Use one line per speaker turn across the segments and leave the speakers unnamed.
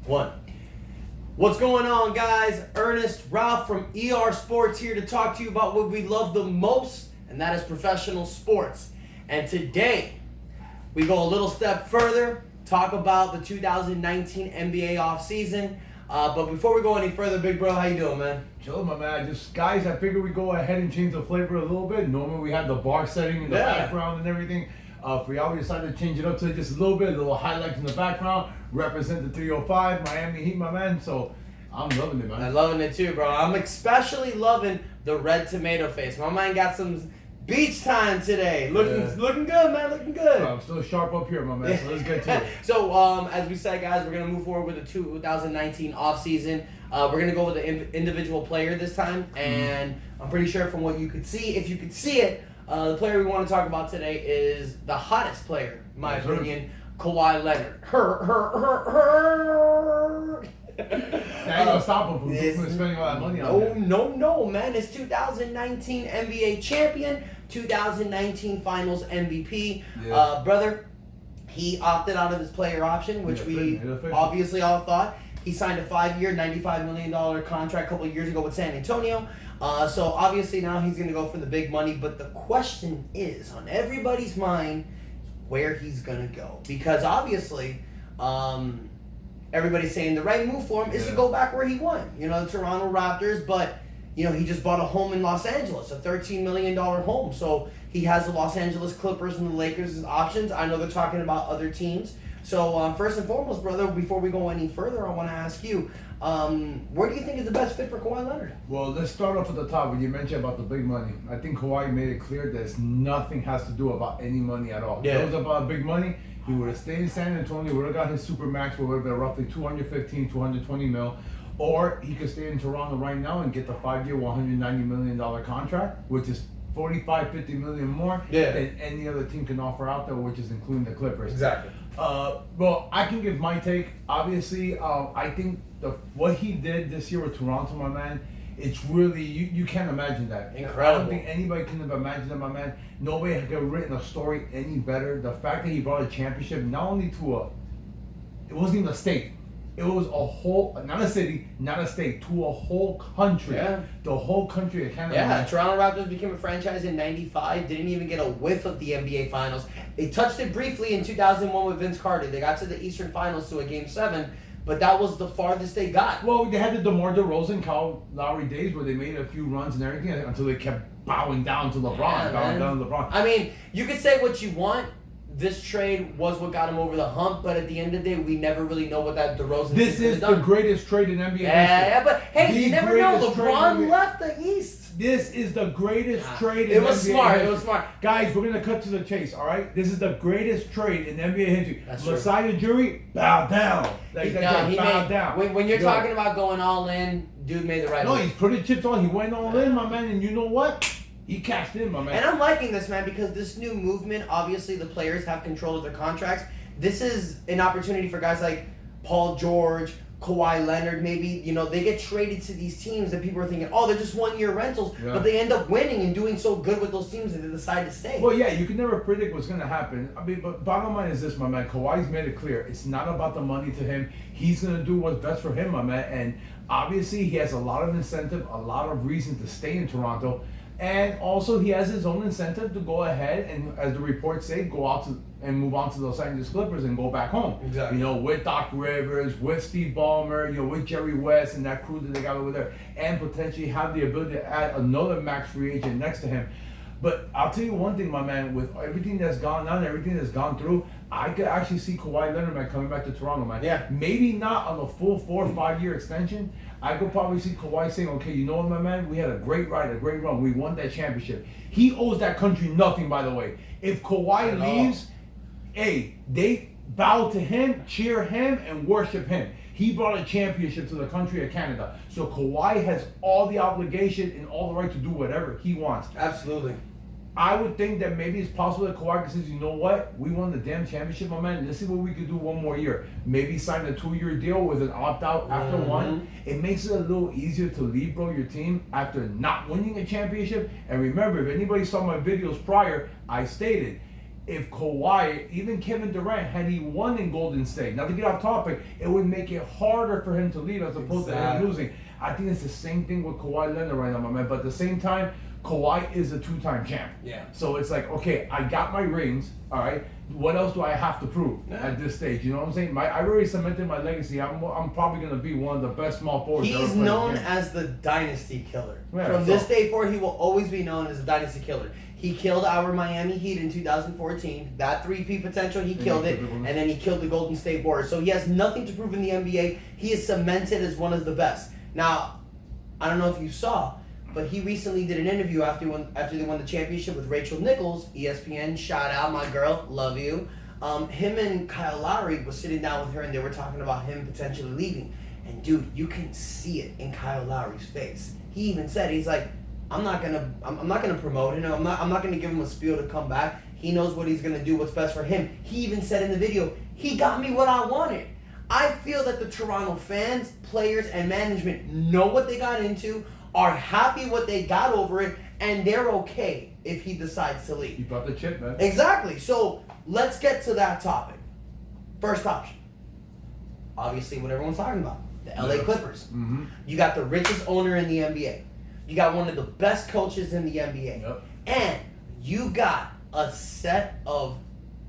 One. What's going on, guys? Ernest, Ralph from ER Sports here to talk to you about what we love the most, and that is professional sports. And today, we go a little step further, talk about the 2019 NBA offseason. But before we go any further, big bro, how you doing, man?
Chilling, my man. Just, guys, I figured we go ahead and change the flavor a little bit. Normally, we have the bar setting in the background and everything. For y'all, we decided to change it up to just a little highlights in the background. Represent the 305, Miami Heat, my man. So, I'm loving it, man.
I'm loving it too, bro. I'm especially loving the red tomato face. My man got some beach time today. Looking good, man. Looking good.
I'm still sharp up here, my man. So let's get to it.
So, as we said, guys, we're going to move forward with the 2019 offseason. We're going to go with the individual player this time. And I'm pretty sure from what you could see, if you could see it, the player we want to talk about today is the hottest player, in my opinion, Kawhi Leonard.
That ain't gonna stop him from spending all that money on it.
No, man. It's 2019 NBA champion, 2019 Finals MVP.
Yeah.
Brother, he opted out of his player option, which we obviously all thought. He signed a 5-year, $95 million contract a couple of years ago with San Antonio. So obviously now he's going to go for the big money. But the question is, on everybody's mind, where he's going to go. Because obviously, everybody's saying the right move for him is to go back where he won. You know, the Toronto Raptors. But, you know, he just bought a home in Los Angeles, a $13 million home. So he has the Los Angeles Clippers and the Lakers as options. I know they're talking about other teams. So, first and foremost, brother, before we go any further, I want to ask you, where do you think is the best fit for Kawhi Leonard?
Well, let's start off at the top. When you mentioned about the big money, I think Kawhi made it clear that nothing has to do about any money at all.
Yeah.
If it was about big money, he would have stayed in San Antonio, would have got his super max, would have been roughly 220 mil. Or he could stay in Toronto right now and get the 5-year, $190 million contract, which is $45-50 million more than any other team can offer out there, which is including the Clippers.
Exactly.
Well, I can give my take. Obviously, I think what he did this year with Toronto, my man, it's really, you can't imagine that.
Incredible.
I don't think anybody can have imagined that, my man. Nobody could have written a story any better. The fact that he brought a championship, not only to it wasn't even a state. It was a whole, not a city, not a state, to a whole country.
Yeah.
The whole country of Canada.
Yeah, Toronto Raptors became a franchise in '95. Didn't even get a whiff of the NBA Finals. They touched it briefly in 2001 with Vince Carter. They got to the Eastern Finals to a Game 7, but that was the farthest they got.
Well, they had the DeMar DeRozan, Kyle Lowry days where they made a few runs and everything until they kept bowing down to LeBron, down to LeBron.
I mean, you could say what you want. This trade was what got him over the hump, but at the end of the day, we never really know what that DeRozan
This is the greatest trade in NBA history.
Yeah, but hey, you never know. LeBron left the East.
This is the greatest trade in NBA history.
It was smart.
Guys, we're going to cut to the chase, all right? This is the greatest trade in NBA history.
That's true.
Jury, bow down. Bow down.
When you're talking about going all in, dude made the right move.
No, he's putting chips on. He went all in, my man, and you know what? He cashed in, my man.
And I'm liking this, man, because this new movement, obviously the players have control of their contracts. This is an opportunity for guys like Paul George, Kawhi Leonard, maybe, you know, they get traded to these teams that people are thinking, oh, they're just one-year rentals, but they end up winning and doing so good with those teams that they decide to stay.
Well, yeah, you can never predict what's going to happen. I mean, but bottom line is this, my man. Kawhi's made it clear. It's not about the money to him. He's going to do what's best for him, my man. And obviously, he has a lot of incentive, a lot of reason to stay in Toronto. And also, he has his own incentive to go ahead and, as the reports say, go out to and move on to the Los Angeles Clippers and go back home.
Exactly.
You know, with Doc Rivers, with Steve Ballmer, you know, with Jerry West and that crew that they got over there, and potentially have the ability to add another max free agent next to him. But I'll tell you one thing, my man, with everything that's gone on, everything that's gone through, I could actually see Kawhi Leonard, man, coming back to Toronto, man.
Yeah.
Maybe not on a full 4 or 5 year extension. I could probably see Kawhi saying, okay, you know what, my man? We had a great ride, a great run. We won that championship. He owes that country nothing, by the way. If Kawhi leaves, hey, they bow to him, cheer him, and worship him. He brought a championship to the country of Canada. So Kawhi has all the obligation and all the right to do whatever he wants.
Absolutely.
I would think that maybe it's possible that Kawhi says, you know what? We won the damn championship, my man. Let's see what we could do one more year. Maybe sign a 2-year deal with an opt-out after one. It makes it a little easier to leave, bro, your team after not winning a championship. And remember, if anybody saw my videos prior, I stated, if Kawhi, even Kevin Durant, had he won in Golden State, not to get off topic, it would make it harder for him to leave as opposed to him losing. I think it's the same thing with Kawhi Leonard right now, my man. But at the same time, Kawhi is a two-time champ.
Yeah.
So it's like, okay, I got my rings, all right? What else do I have to prove at this stage? You know what I'm saying? I already cemented my legacy. I'm probably going to be one of the best small forwards.
He's known as the dynasty killer.
Yeah,
From this day forward, he will always be known as the dynasty killer. He killed our Miami Heat in 2014. That 3P potential, he killed it. And then he killed the Golden State Warriors. So he has nothing to prove in the NBA. He is cemented as one of the best. Now, I don't know if you saw, but he recently did an interview after they won the championship with Rachel Nichols, ESPN. Shout out, my girl, love you. Him and Kyle Lowry was sitting down with her, and they were talking about him potentially leaving. And dude, you can see it in Kyle Lowry's face. He even said, he's like, I'm not gonna promote him. I'm not gonna give him a spiel to come back. He knows what he's gonna do, what's best for him. He even said in the video, he got me what I wanted. I feel that the Toronto fans, players, and management know what they got into, are happy what they got over it, and they're okay if he decides to leave.
You brought the chip, man.
Exactly. So let's get to that topic. First option. Obviously what everyone's talking about. The LA Clippers.
Mm-hmm.
You got the richest owner in the NBA. You got one of the best coaches in the NBA.
Yep.
And you got a set of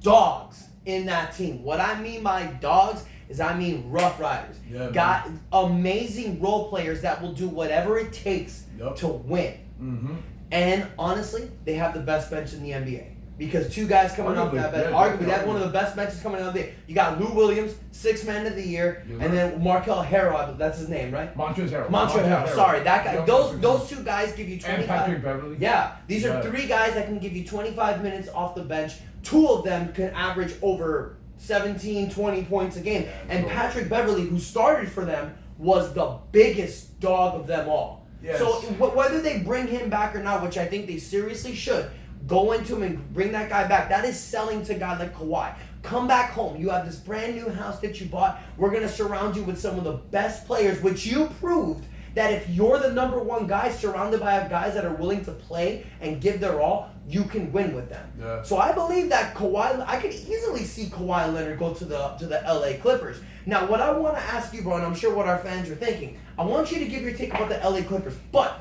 dogs in that team. What I mean by dogs is I mean rough riders.
Yeah,
got amazing role players that will do whatever it takes to win.
Mm-hmm.
And honestly, they have the best bench in the NBA. Because two guys coming off that bench, arguably, they have one of the best benches coming out of there. You got Lou Williams, 6th man of the year, and then Markel Harrell, that's his name, right?
Montrezl Harrell.
Montrezl Harrell, sorry, that guy. Those two guys give you 25.
And Patrick Beverly.
Yeah, these are three guys that can give you 25 minutes off the bench. Two of them can average over 17, 20 points a game. And Patrick Beverly, who started for them, was the biggest dog of them all.
Yes.
So whether they bring him back or not, which I think they seriously should, go into him and bring that guy back. That is selling to a guy like Kawhi. Come back home. You have this brand new house that you bought. We're going to surround you with some of the best players, which you proved that if you're the number one guy surrounded by guys that are willing to play and give their all, you can win with them.
Yeah.
So I believe that I could easily see Kawhi Leonard go to the LA Clippers. Now, what I want to ask you, bro, and I'm sure what our fans are thinking, I want you to give your take about the LA Clippers, but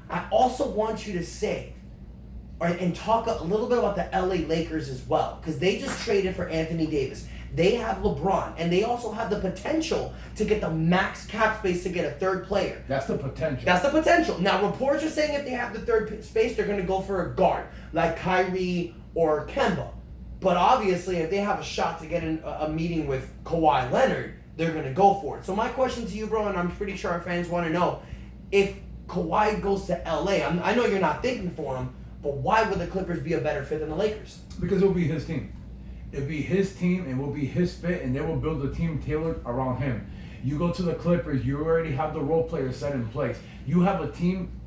I also want you to say, and talk a little bit about the LA Lakers as well, because they just traded for Anthony Davis. They have LeBron, and they also have the potential to get the max cap space to get a third player.
That's the potential.
That's the potential. Now, reports are saying if they have the third space, they're going to go for a guard, like Kyrie or Kemba. But obviously, if they have a shot to get in a meeting with Kawhi Leonard, they're going to go for it. So my question to you, bro, and I'm pretty sure our fans want to know, if Kawhi goes to LA, I know you're not thinking for him, but why would the Clippers be a better fit than the Lakers?
Because it'll be his team. It'll be his team, and will be his fit, and they will build a team tailored around him. You go to the Clippers, you already have the role players set in place. You have a team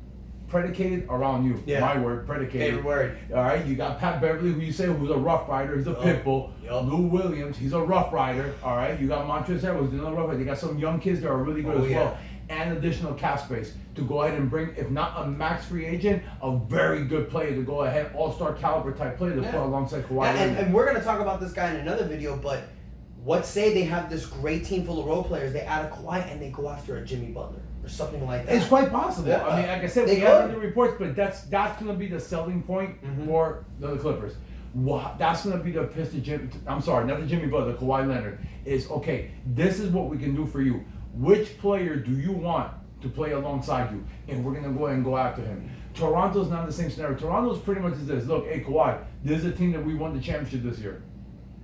predicated around you.
Yeah.
My word, predicated.
Favorite word.
All right, you got Pat Beverly, who you say who's a rough rider. He's a pit bull. Lou Williams, he's a rough rider. All right, you got Montrezl Harrell, who's another rough rider. They got some young kids that are really good as well. And additional cap space to go ahead and bring, if not a max free agent, a very good player to go ahead, all-star caliber type player to put alongside Kawhi.
And we're going to talk about this guy in another video, but what say they have this great team full of role players, they add a Kawhi and they go after a Jimmy Butler or something like that.
It's quite possible.
Yeah.
I mean, like I said, we have the reports, but that's going to be the selling point for the Clippers. That's going to be the piss to Jimmy. I'm sorry, not the Jimmy Butler, Kawhi Leonard. Is okay. This is what we can do for you. Which player do you want to play alongside you? And we're going to go ahead and go after him. Toronto's not the same scenario. Toronto's pretty much is this. Look, hey, Kawhi, this is a team that we won the championship this year.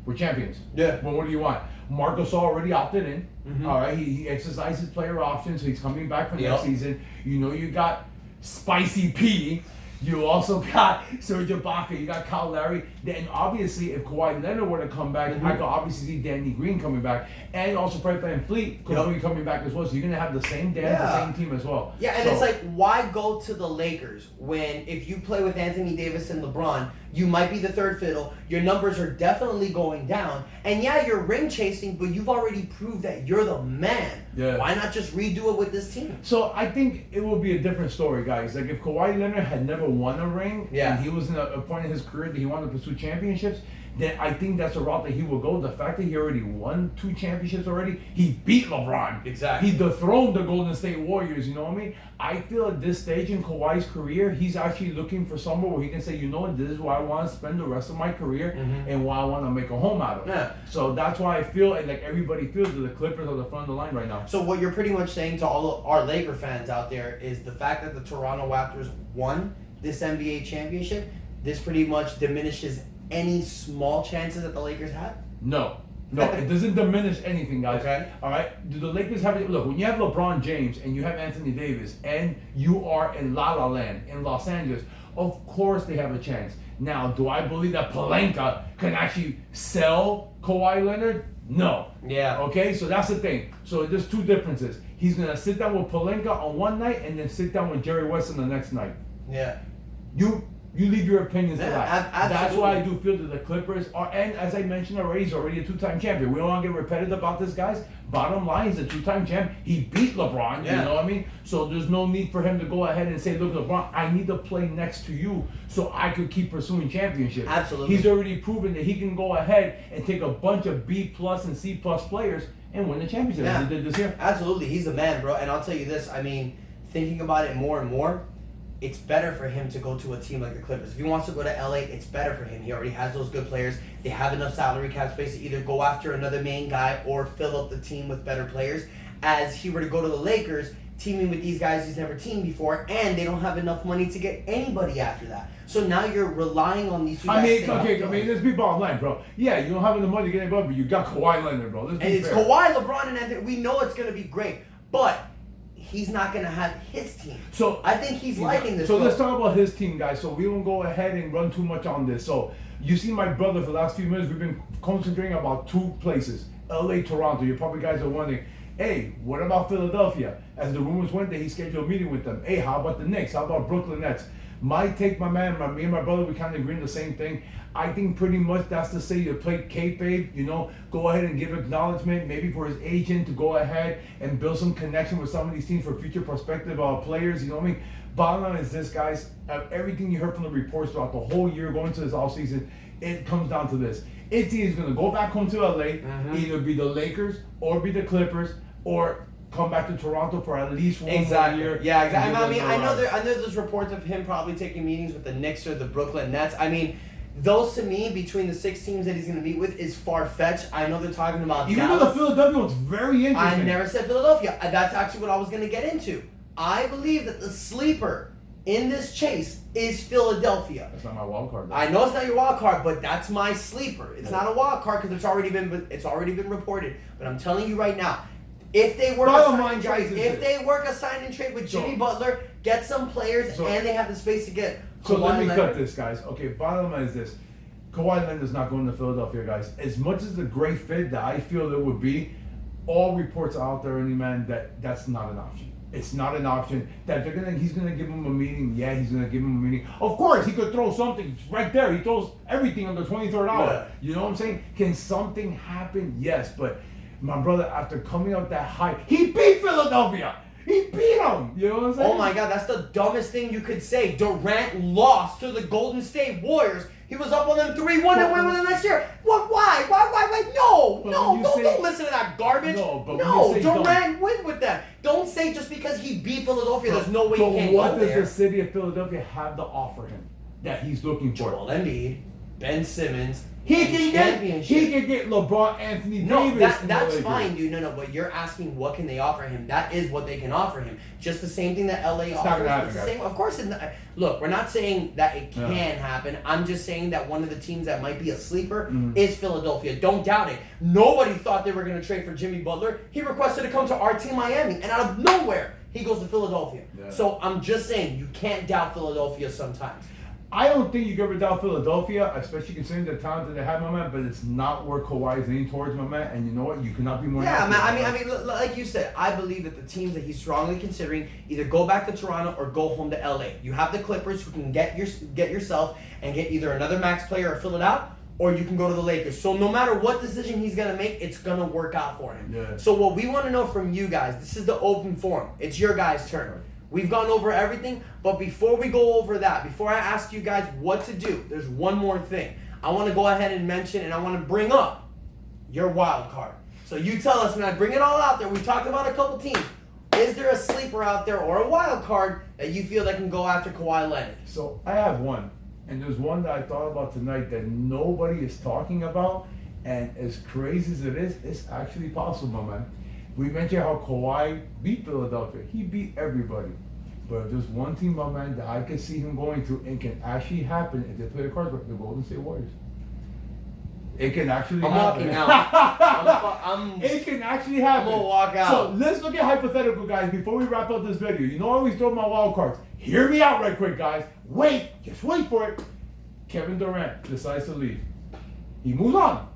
We're champions.
Yeah.
Well, what do you want? Marc Gasol already opted in. All right. He exercised his player option, so he's coming back for next season. You know you got Spicy P. You also got Serge Ibaka. You got Kyle Lowry. Then obviously, if Kawhi Leonard were to come back, I could obviously see Danny Green coming back, and also Fred VanVleet could be coming back as well. So you're gonna have the same the same team as well.
Yeah, and it's like, why go to the Lakers when if you play with Anthony Davis and LeBron, you might be the third fiddle. Your numbers are definitely going down, and yeah, you're ring chasing, but you've already proved that you're the man.
Yeah.
Why not just redo it with this team?
So I think it will be a different story, guys. Like if Kawhi Leonard had never won a ring, and he was in a point in his career that he wanted to pursue championships, then I think that's a route that he will go. The fact that he already won 2 championships already, he beat LeBron.
Exactly.
He dethroned the Golden State Warriors, you know what I mean? I feel at this stage in Kawhi's career, he's actually looking for somewhere where he can say, you know what, this is where I want to spend the rest of my career and where I want to make a home out of.
Yeah.
So that's why I feel, and like everybody feels, that the Clippers are the front of the line right now.
So what you're pretty much saying to all of our Laker fans out there is the fact that the Toronto Raptors won this NBA championship, this pretty much diminishes any small chances that the Lakers have?
No, it doesn't diminish anything, guys.
Okay.
All right. Do the Lakers have it? Look, when you have LeBron James and you have Anthony Davis and you are in La La Land in Los Angeles, of course they have a chance. Now, do I believe that Pelinka can actually sell Kawhi Leonard? No.
Yeah.
Okay, so that's the thing. So there's 2 differences. He's gonna sit down with Pelinka on one night and then sit down with Jerry West on the next night.
Yeah.
You leave your opinions to that.
Absolutely.
That's why I do feel that the Clippers are, and as I mentioned already, he's already a 2-time champion. We don't want to get repetitive about this, guys. Bottom line, he's a 2-time champ. He beat LeBron, you know what I mean? So there's no need for him to go ahead and say, look, LeBron, I need to play next to you so I could keep pursuing championships.
Absolutely.
He's already proven that he can go ahead and take a bunch of B+ and C+ players and win the championship.
Yeah.
He did this year.
Absolutely. He's the man, bro. And I'll tell you this, I mean, thinking about it more and more, it's better for him to go to a team like the Clippers. If he wants to go to LA, it's better for him. He already has those good players. They have enough salary cap space to either go after another main guy or fill up the team with better players. As he were to go to the Lakers, teaming with these guys he's never teamed before, and they don't have enough money to get anybody after that. So now you're relying on these 2 guys.
I mean, let's be bottom line, bro. Yeah, you don't have enough money to get anybody, but you got Kawhi Leonard, bro. Let's be
and it's
fair.
Kawhi, LeBron, and Anthony. We know it's going to be great, but he's not going to have his team.
So
I think he's liking this.
So let's talk about his team, guys. So we won't go ahead and run too much on this. So you see my brother for the last few minutes, we've been concentrating about 2 places. LA, Toronto. You probably guys are wondering, hey, what about Philadelphia? As the rumors went that he scheduled a meeting with them. Hey, how about the Knicks? How about Brooklyn Nets? My take, me and my brother, we kind of agree on the same thing. I think pretty much that's to say you play kayfabe, you know, go ahead and give acknowledgement, maybe for his agent to go ahead and build some connection with some of these teams for future prospective players, you know what I mean? Bottom line is this, guys, everything you heard from the reports throughout the whole year going to this offseason, it comes down to this. Itzy is going to go back home to LA, either be the Lakers or be the Clippers or come back to Toronto for at least one more year.
Yeah, exactly. I mean, I know there's reports of him probably taking meetings with the Knicks or the Brooklyn Nets. I mean, those to me, between the 6 teams that he's going to meet with, is far-fetched. I know they're talking about
Even
Dallas.
though the Philadelphia one's very interesting.
I never said Philadelphia. That's actually what I was going to get into. I believe that the sleeper in this chase is Philadelphia.
That's not my wild card, though.
I know it's not your wild card, but that's my sleeper. It's not a wild card because it's already been reported. But I'm telling you right now, if they work a sign and trade with Jimmy Butler, get some players, and they have the space to get.
So
Kawhi
let me
Leonard.
cut this, guys. Okay, bottom line is this. Kawhi Leonard is not going to Philadelphia, guys. As much as the great fit that I feel it would be, all reports are out there, man, that's not an option. It's not an option. That he's gonna give him a meeting. Yeah, he's gonna give him a meeting. Of course, he could throw something right there. He throws everything on the 23rd hour.
Yeah.
You know what I'm saying? Can something happen? Yes, but my brother, after coming out that high, he beat Philadelphia. He beat them. You know what I'm saying?
Oh my God, that's the dumbest thing you could say. Durant lost to the Golden State Warriors. He was up on them 3-1 and went with them next year. What? Why? No, don't listen to that garbage. No, Durant went with them. Don't say just because he beat Philadelphia, there's no way he can't go there.
What does the city of Philadelphia have to offer him that he's looking for?
Joel Embiid, Ben Simmons.
He can get LeBron, Anthony Davis.
That's fine, dude. No, but you're asking what can they offer him? That is what they can offer him. Just the same thing that LA offers. It's the same. Of course, look, we're not saying that it can happen. I'm just saying that one of the teams that might be a sleeper is Philadelphia. Don't doubt it. Nobody thought they were going to trade for Jimmy Butler. He requested to come to our team, Miami, and out of nowhere, he goes to Philadelphia. Yeah. So I'm just saying, you can't doubt Philadelphia sometimes.
I don't think you can ever doubt Philadelphia, especially considering the talent that they have, my man, but it's not where Kawhi is leaning towards, my man, and you know what? You cannot be more
man. I mean, like you said, I believe that the teams that he's strongly considering either go back to Toronto or go home to LA. You have the Clippers who can get yourself and get either another max player or fill it out, or you can go to the Lakers. So no matter what decision he's going to make, it's going to work out for him.
Yeah.
So what we want to know from you guys, this is the open forum. It's your guys' turn. Right. We've gone over everything, but before we go over that, before I ask you guys what to do, there's one more thing. I want to go ahead and mention and I want to bring up your wild card. So you tell us, man, bring it all out there. We talked about a couple teams. Is there a sleeper out there or a wild card that you feel that can go after Kawhi Leonard?
So I have one, and there's one that I thought about tonight that nobody is talking about, and as crazy as it is, it's actually possible, man. We mentioned how Kawhi beat Philadelphia. He beat everybody. But if there's one team, my man, that I could see him going to, and can actually happen if they play the cards right, the Golden State Warriors. It can actually happen.
Walking out.
It can actually happen.
I'm gonna walk out.
So let's look at hypothetical, guys, before we wrap up this video. You know I always throw my wild cards. Hear me out right quick, guys. Just wait for it. Kevin Durant decides to leave. He moves on.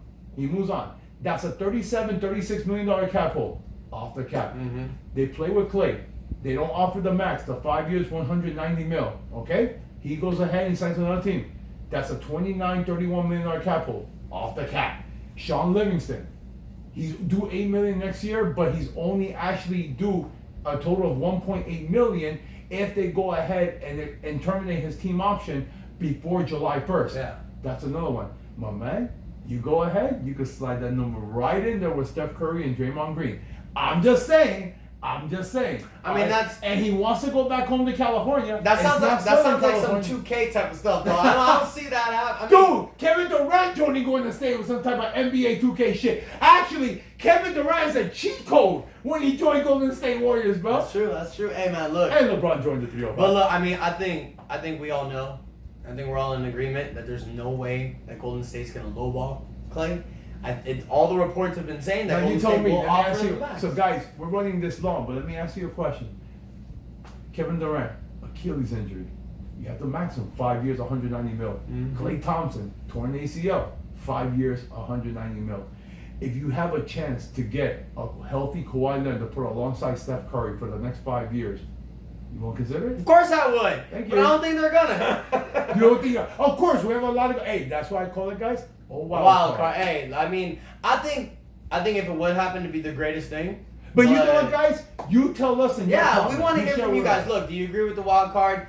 That's a $36 million cap hold off the cap.
Mm-hmm.
They play with Klay. They don't offer the max, the 5 years, $190 million. Okay? He goes ahead and signs another team. That's a $31 million cap hold off the cap. Sean Livingston, he's due $8 million next year, but he's only actually due a total of $1.8 million if they go ahead and terminate his team option before July 1st.
Yeah.
That's another one. My man, you go ahead, you can slide that number right in there with Steph Curry and Draymond Green. I'm just saying.
I mean, that's...
And he wants to go back home to California.
That sounds like some 2K type of stuff, though. I don't see that happen.
Dude, Kevin Durant joining Golden State with some type of NBA 2K shit. Actually, Kevin Durant is a cheat code when he joined Golden State Warriors, bro.
That's true. Hey, man, look.
And LeBron joined the 305.
But look, I mean, I think we all know. I think we're all in agreement that there's no way that Golden State's going to lowball Klay. All the reports have been saying that Golden State will offer the max.
So guys, we're running this long, but let me ask you a question. Kevin Durant, Achilles injury. You have to max him 5 years, $190 million.
Mm-hmm.
Klay Thompson, torn ACL, 5 years, $190 million. If you have a chance to get a healthy Kawhi Leonard to put alongside Steph Curry for the next 5 years, you won't consider it?
Of course I would.
Thank
But
you.
I don't think they're gonna.
You don't think? Of course, we have a lot of. Hey, that's why I call it, guys.
Wild card. Hey, I mean, I think if it would happen to be the greatest thing.
But you know what, guys? You tell us in your
Yeah,
comments.
we want to hear
share
from you
with
guys.
us.
Look, do you agree with the wild card?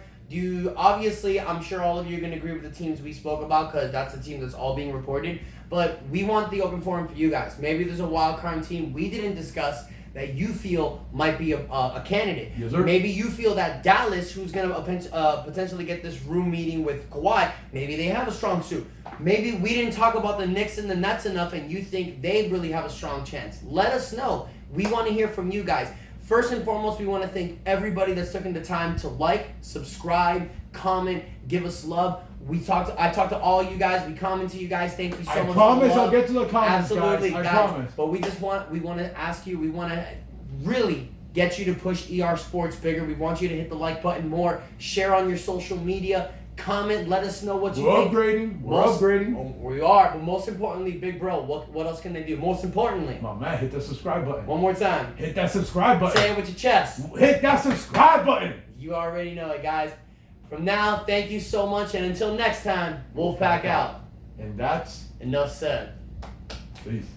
Obviously, I'm sure all of you are going to agree with the teams we spoke about because that's the team that's all being reported. But we want the open forum for you guys. Maybe there's a wild card team we didn't discuss that you feel might be a candidate.
Yes, sir.
Maybe you feel that Dallas, who's going to potentially get this room meeting with Kawhi, maybe they have a strong suit. Maybe we didn't talk about the Knicks and the Nets enough and you think they really have a strong chance. Let us know. We want to hear from you guys. First and foremost, we want to thank everybody that's taken the time to like, subscribe, comment, give us love. I talked to all you guys. We comment to you guys. Thank you so much.
I promise I'll get to the comments,
Absolutely,
guys. I promise.
But we want to ask you. We want to really get you to push ER Sports bigger. We want you to hit the like button more. Share on your social media. Comment. Let us know what you think.
We're upgrading.
We are. But most importantly, big bro, what else can they do? Most importantly,
My man, hit the subscribe button.
one more time.
Hit that subscribe button.
Say it with your chest.
Hit that subscribe button.
You already know it, guys. From now, thank you so much, and until next time, Wolfpack out.
And that's
Enough said.
peace.